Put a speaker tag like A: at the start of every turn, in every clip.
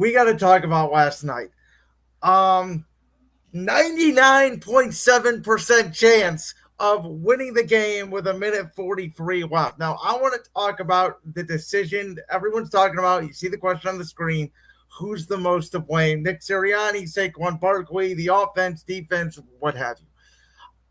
A: we got to talk about last night. 99.7% chance of winning the game with a minute 43 left. Now, I want to talk about the decision everyone's talking about. You see the question on the screen. Who's the most to blame? Nick Sirianni, Saquon Barkley, the offense, defense, what have you.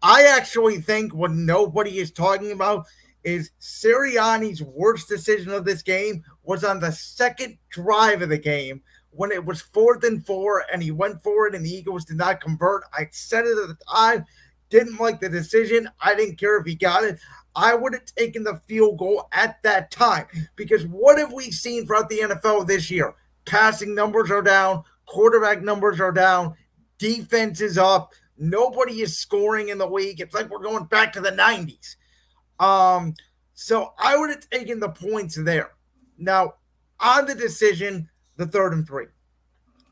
A: I actually think what nobody is talking about is Sirianni's worst decision of this game was on the second drive of the game when it was 4th and 4 and he went for it and the Eagles did not convert. I said it at the time, didn't like the decision. I didn't care if he got it. I would have taken the field goal at that time because what have we seen throughout the NFL this year? Passing numbers are down, quarterback numbers are down, defense is up. Nobody is scoring in the league. It's like we're going back to the 90s. So I would have taken the points there. Now, on the decision, the 3rd and 3.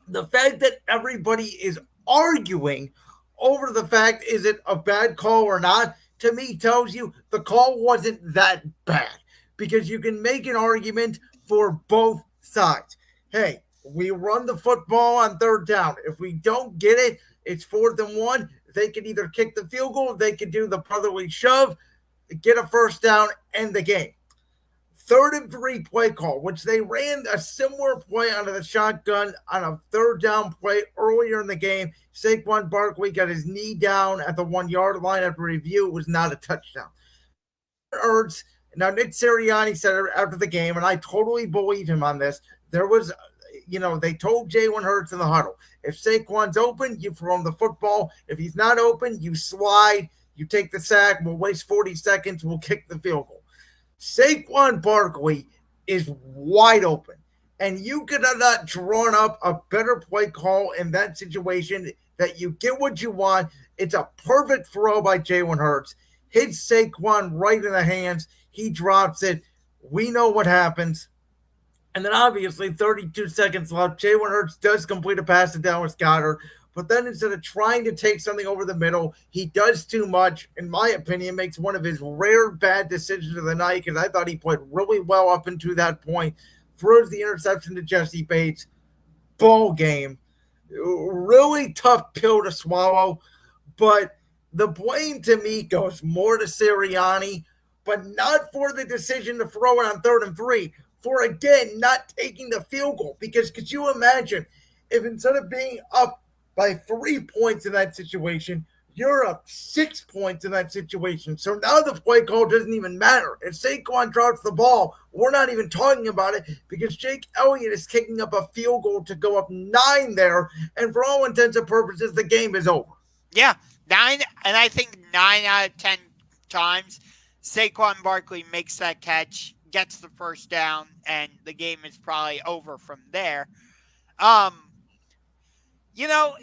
A: The fact that everybody is arguing over the fact is it a bad call or not, to me tells you the call wasn't that bad because you can make an argument for both sides. Hey, we run the football on 3rd down. If we don't get it, it's 4th and 1. They could either kick the field goal, they could do the brotherly shove, get a 1st down, end the game. 3rd and 3 play call, which they ran a similar play out of the shotgun on a 3rd down play earlier in the game. Saquon Barkley got his knee down at the 1-yard line after review. It was not a touchdown. Ertz, now Nick Sirianni said after the game, and I totally believe him on this, there was, they told Jalen Hurts in the huddle, if Saquon's open, you throw him the football. If he's not open, you slide, you take the sack, we'll waste 40 seconds, we'll kick the field goal. Saquon Barkley is wide open, and you could have not drawn up a better play call in that situation that you get what you want. It's a perfect throw by Jalen Hurts. Hits Saquon right in the hands. He drops it. We know what happens. And then obviously 32 seconds left. Jalen Hurts does complete a pass to Dallas Goedert. But then instead of trying to take something over the middle, he does too much, in my opinion, makes one of his rare bad decisions of the night because I thought he played really well up until that point. Throws the interception to Jesse Bates. Ball game. Really tough pill to swallow. But the blame to me goes more to Sirianni, but not for the decision to throw it on 3rd and 3. For, again, not taking the field goal. Because could you imagine if instead of being up by 3 points in that situation, you're up 6 points in that situation. So now the play call doesn't even matter. If Saquon drops the ball, we're not even talking about it because Jake Elliott is kicking up a field goal to go up 9 there. And for all intents and purposes, the game is over.
B: Yeah, 9, and I think 9 out of 10 times, Saquon Barkley makes that catch, gets the 1st down, and the game is probably over from there.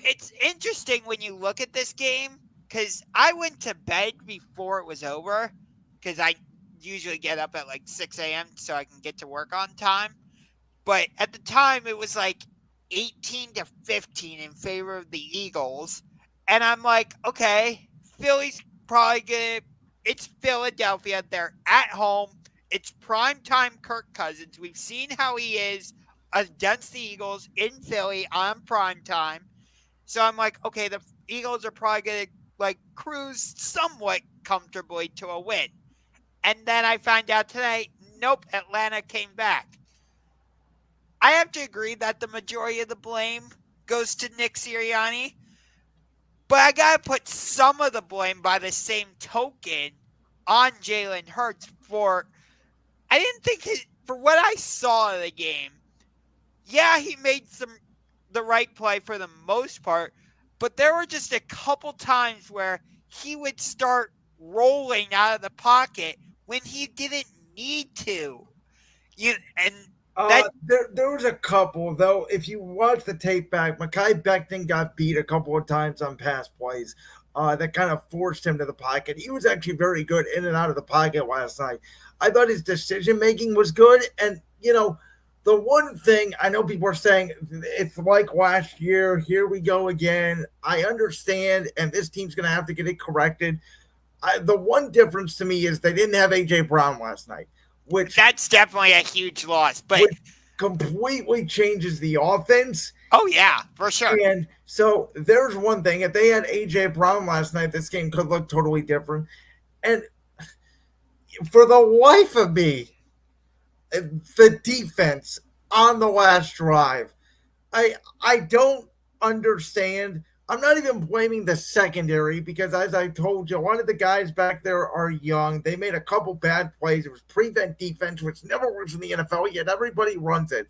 B: It's interesting when you look at this game because I went to bed before it was over because I usually get up at like 6 a.m. so I can get to work on time. But at the time, it was like 18-15 in favor of the Eagles. And I'm like, okay, Philly's probably going to – it's Philadelphia. They're at home. It's primetime Kirk Cousins. We've seen how he is against the Eagles in Philly on primetime. So I'm like, okay, the Eagles are probably going to cruise somewhat comfortably to a win. And then I find out today, nope, Atlanta came back. I have to agree that the majority of the blame goes to Nick Sirianni. But I got to put some of the blame by the same token on Jalen Hurts for – I didn't think for what I saw of the game, yeah, he made the right play for the most part, but there were just a couple times where he would start rolling out of the pocket when he didn't need to.
A: There was a couple, though. If you watch the tape back, Mekhi Becton got beat a couple of times on pass plays that kind of forced him to the pocket. He was actually very good in and out of the pocket last night. I thought his decision-making was good. And, the one thing I know people are saying, it's like last year, here we go again. I understand, and this team's going to have to get it corrected. The one difference to me is they didn't have A.J. Brown last night.
B: That's definitely a huge loss. But
A: completely changes the offense.
B: Oh yeah, for sure.
A: And so there's one thing. If they had AJ Brown last night, this game could look totally different. And for the life of me, the defense on the last drive, I I don't understand. I'm not even blaming the secondary because, as I told you, a lot of the guys back there are young. They made a couple bad plays. It was prevent defense, which never works in the NFL, yet everybody runs it.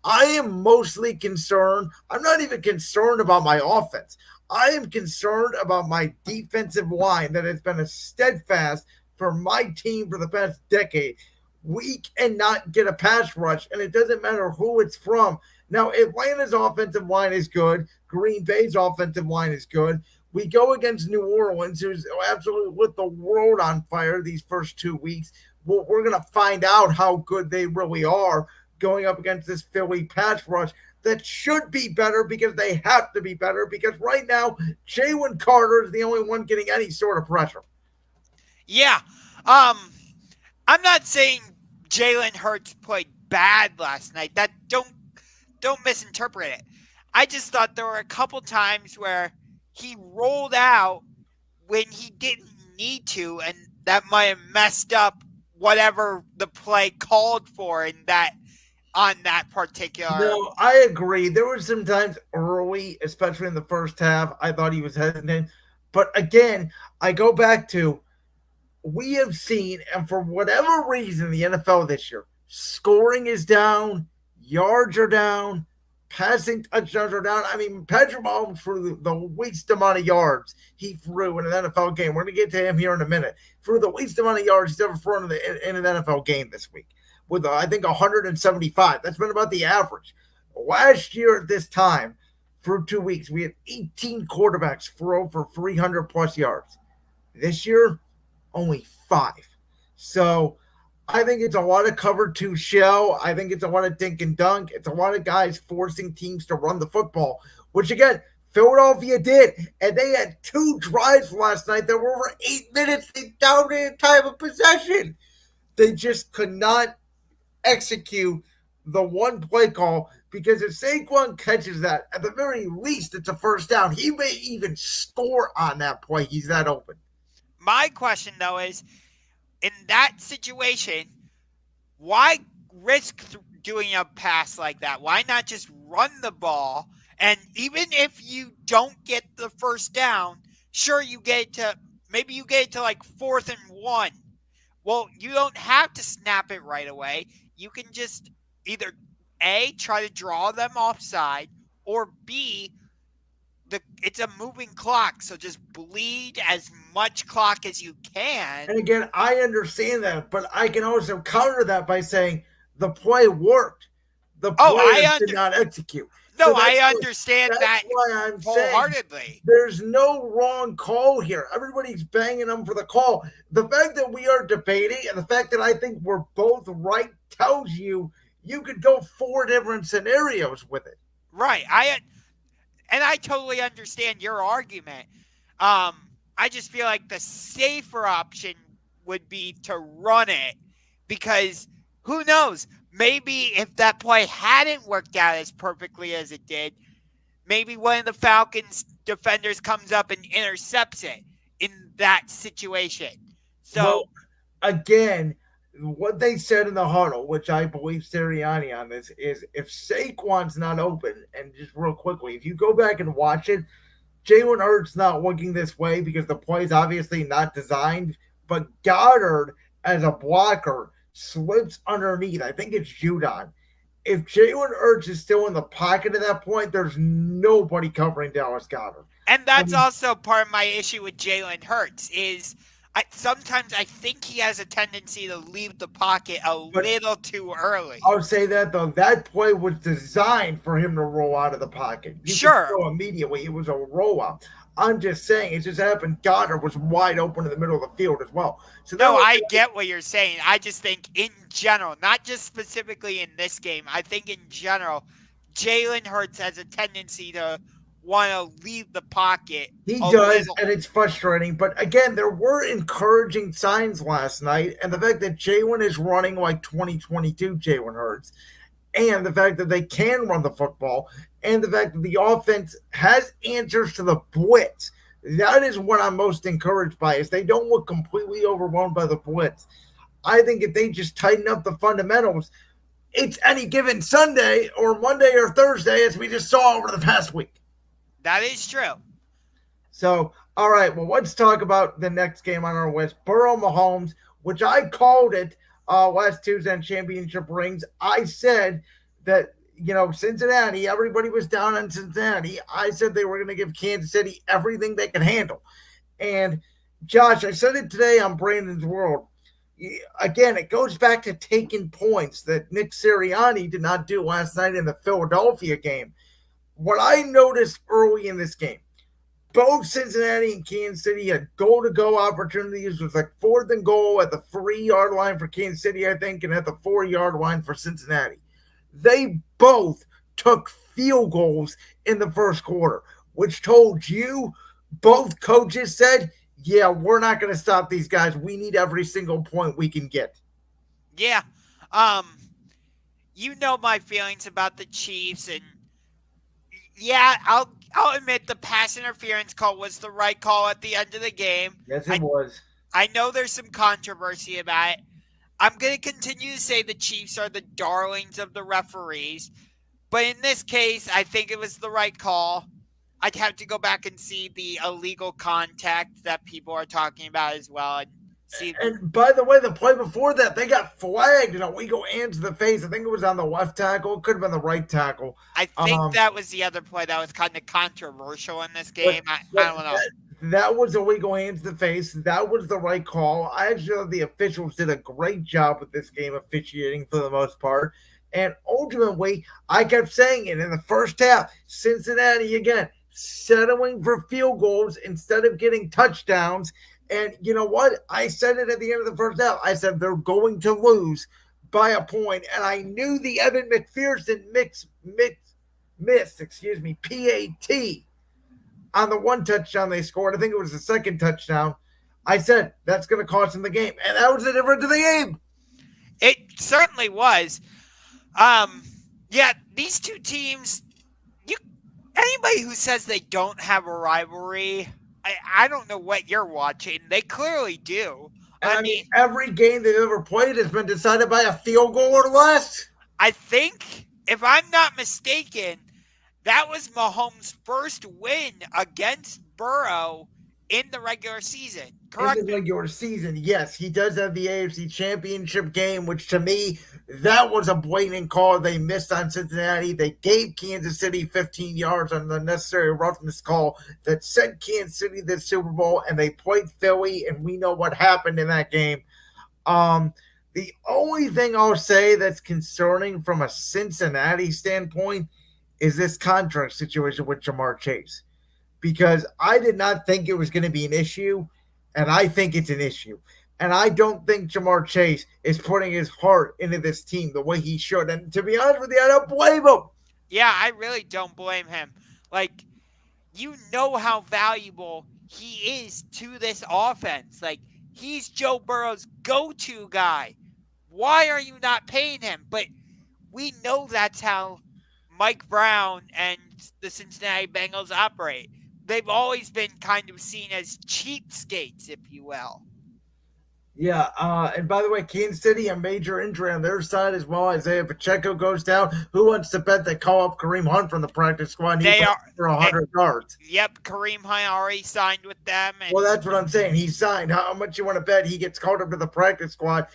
A: I am mostly concerned. I'm not even concerned about my offense. I am concerned about my defensive line that has been a steadfast for my team for the past decade. We cannot get a pass rush, and it doesn't matter who it's from. Now, Atlanta's offensive line is good. Green Bay's offensive line is good. We go against New Orleans, who's absolutely lit the world on fire these first 2 weeks. Well, we're going to find out how good they really are going up against this Philly pass rush that should be better because they have to be better because right now, Jalen Carter is the only one getting any sort of pressure.
B: Yeah. I'm not saying Jalen Hurts played bad last night. That don't misinterpret it. I just thought there were a couple times where he rolled out when he didn't need to, and that might have messed up whatever the play called for in that on that particular.
A: No, I agree. There were some times early, especially in the first half, I thought he was hesitant. But again, I go back to we have seen, and for whatever reason, the NFL this year, scoring is down, yards are down, passing touchdowns are down. I mean, Patrick Mahomes threw the least amount of yards he threw in an NFL game. We're going to get to him here in a minute. Threw the least amount of yards he's ever thrown in an NFL game this week with, I think, 175. That's been about the average. Last year at this time, through 2 weeks, we had 18 quarterbacks throw for 300 plus yards. This year, only 5. So I think it's a lot of cover 2 shell. I think it's a lot of dink and dunk. It's a lot of guys forcing teams to run the football, which again, Philadelphia did. And they had 2 drives last night that were over 8 minutes. They dominated time of possession. They just could not execute the one play call because if Saquon catches that, at the very least, it's a first down. He may even score on that play. He's that open.
B: My question, though, is in that situation, why risk doing a pass like that? Why not just run the ball? And even if you don't get the first down, sure, you get it to maybe you get it to like 4th and 1. Well, you don't have to snap it right away. You can just either A, try to draw them offside, or B, it's a moving clock, so just bleed as much clock as you can.
A: And again, I understand that, but I can also counter that by saying the play worked. The players did not execute.
B: No, so I understand that
A: why I'm
B: wholeheartedly.
A: Saying there's no wrong call here. Everybody's banging them for the call. The fact that we are debating and the fact that I think we're both right tells you could go 4 different scenarios with it.
B: Right. I totally understand your argument. I just feel like the safer option would be to run it because who knows? Maybe if that play hadn't worked out as perfectly as it did, maybe one of the Falcons defenders comes up and intercepts it in that situation. So,
A: well, again, what they said in the huddle, which I believe Sirianni on this, is if Saquon's not open, and just real quickly, if you go back and watch it, Jalen Hurts not looking this way because the play's obviously not designed, but Goddard as a blocker slips underneath. I think it's Judon. If Jalen Hurts is still in the pocket at that point, there's nobody covering Dallas Goddard.
B: And that's also part of my issue with Jalen Hurts is sometimes I think he has a tendency to leave the pocket a little too early.
A: I would say that, though. That play was designed for him to roll out of the pocket.
B: Sure.
A: Go immediately. It was a rollout. I'm just saying, it just happened. Goddard was wide open in the middle of the field as well. So
B: no, I get what you're saying. I just think in general, not just specifically in this game, I think in general, Jalen Hurts has a tendency to want to leave the pocket.
A: He does, and it's frustrating. But again, there were encouraging signs last night, and the fact that Jalen is running like 2022 Jalen Hurts, and the fact that they can run the football, and the fact that the offense has answers to the blitz. That is what I'm most encouraged by. Is they don't look completely overwhelmed by the blitz. I think if they just tighten up the fundamentals, it's any given Sunday or Monday or Thursday, as we just saw over the past week.
B: That is true.
A: So, all right, well, let's talk about the next game on our list, Burrow Mahomes, which I called it last Tuesday on Championship Rings. I said that, Cincinnati, everybody was down on Cincinnati. I said they were going to give Kansas City everything they could handle. And, Josh, I said it today on Brandon's World. Again, it goes back to taking points that Nick Sirianni did not do last night in the Philadelphia game. What I noticed early in this game, both Cincinnati and Kansas City had goal-to-go opportunities. It was like 4th and goal at the 3-yard line for Kansas City, I think, and at the 4-yard line for Cincinnati. They both took field goals in the first quarter, which told you both coaches said, yeah, we're not going to stop these guys. We need every single point we can get.
B: Yeah. You know my feelings about the Chiefs, and yeah, I'll admit the pass interference call was the right call at the end of the game.
A: Yes, it was.
B: I know there's some controversy about it. I'm going to continue to say the Chiefs are the darlings of the referees. But in this case, I think it was the right call. I'd have to go back and see the illegal contact that people are talking about as well.
A: And by the way, the play before that, they got flagged and a legal hand to the face. I think it was on the left tackle. It could have been the right tackle.
B: I think that was the other play that was kind of controversial in this game. I don't know.
A: That was a legal hand to the face. That was the right call. I actually thought the officials did a great job with this game officiating for the most part. And ultimately, I kept saying it in the first half, Cincinnati again, settling for field goals instead of getting touchdowns. And you know what? I said it at the end of the first half. I said they're going to lose by a point. And I knew the Evan McPherson PAT on the one touchdown they scored. I think it was the second touchdown. I said that's going to cost them the game. And that was the difference of the game.
B: It certainly was. Yeah, these two teams, anybody who says they don't have a rivalry, I don't know what you're watching. They clearly do.
A: I mean, every game they've ever played has been decided by a field goal or less.
B: I think, if I'm not mistaken, that was Mahomes' first win against Burrow in the regular season. Correct?
A: In the regular season, yes. He does have the AFC Championship game, which to me, that was a blatant call they missed on Cincinnati. They gave Kansas City 15 yards on the necessary roughness call that sent Kansas City to the Super Bowl, and they played Philly, and we know what happened in that game. The only thing I'll say that's concerning from a Cincinnati standpoint is this contract situation with Ja'Marr Chase. Because I did not think it was going to be an issue, and I think it's an issue. And I don't think Ja'Marr Chase is putting his heart into this team the way he should. And to be honest with you, I don't blame him.
B: Yeah, I really don't blame him. Like, you know how valuable he is to this offense. Like, he's Joe Burrow's go-to guy. Why are you not paying him? But we know that's how Mike Brown and the Cincinnati Bengals operate. They've always been kind of seen as cheapskates, if you will.
A: Yeah, and by the way, Kansas City, a major injury on their side as well. Isaiah Pacheco goes down. Who wants to bet they call up Kareem Hunt from the practice squad? He for 100 yards.
B: Yep, Kareem Hunt already signed with them.
A: Well, that's what I'm saying. He signed. How much you want to bet he gets called up to the practice squad?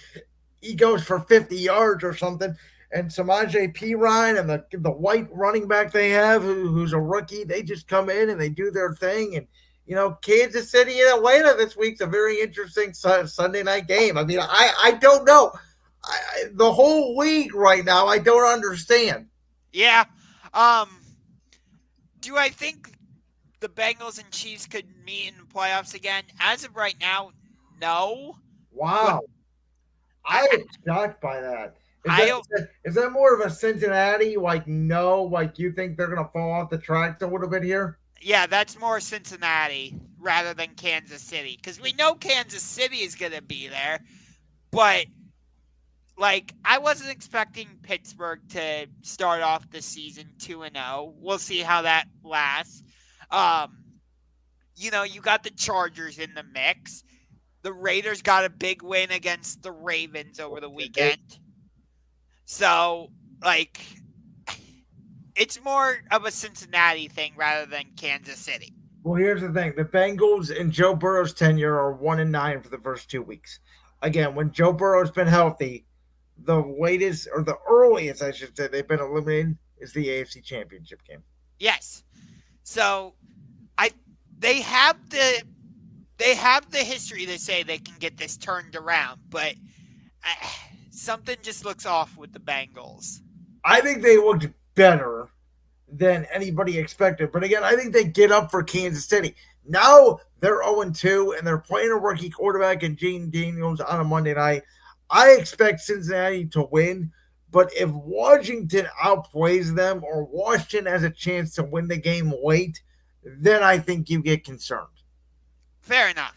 A: He goes for 50 yards or something. And Samaje Perine and the white running back they have, who's a rookie, they just come in and they do their thing. And, Kansas City and Atlanta this week's a very interesting Sunday night game. I mean, I don't know. The whole league right now, I don't understand.
B: Yeah. Do I think the Bengals and Chiefs could meet in the playoffs again? As of right now, no.
A: Wow. I am shocked by that. Is that more of a Cincinnati, like you think they're going to fall off the tracks a little bit here?
B: Yeah, that's more Cincinnati rather than Kansas City. Because we know Kansas City is going to be there. But like I wasn't expecting Pittsburgh to start off the season 2-0. We'll see how that lasts. Um, you got the Chargers in the mix. The Raiders got a big win against the Ravens over the
A: They,
B: weekend. So, like, it's more of a Cincinnati thing rather than Kansas City.
A: well, here's the thing: the Bengals and Joe Burrow's tenure are 1-9 for the first 2 weeks. Again, when Joe Burrow's been healthy, the latest or the earliest, I should say, they've been eliminated is the AFC Championship game.
B: Yes. So, I they have the history to say they can get this turned around, but something just looks off with the Bengals.
A: I think they looked better than anybody expected. But again, I think they get up for Kansas City. Now they're 0-2 and they're playing a rookie quarterback and Gene Daniels on a Monday night. I expect Cincinnati to win. But if Washington outplays them or Washington has a chance to win the game late, then I think you get concerned.
B: Fair enough.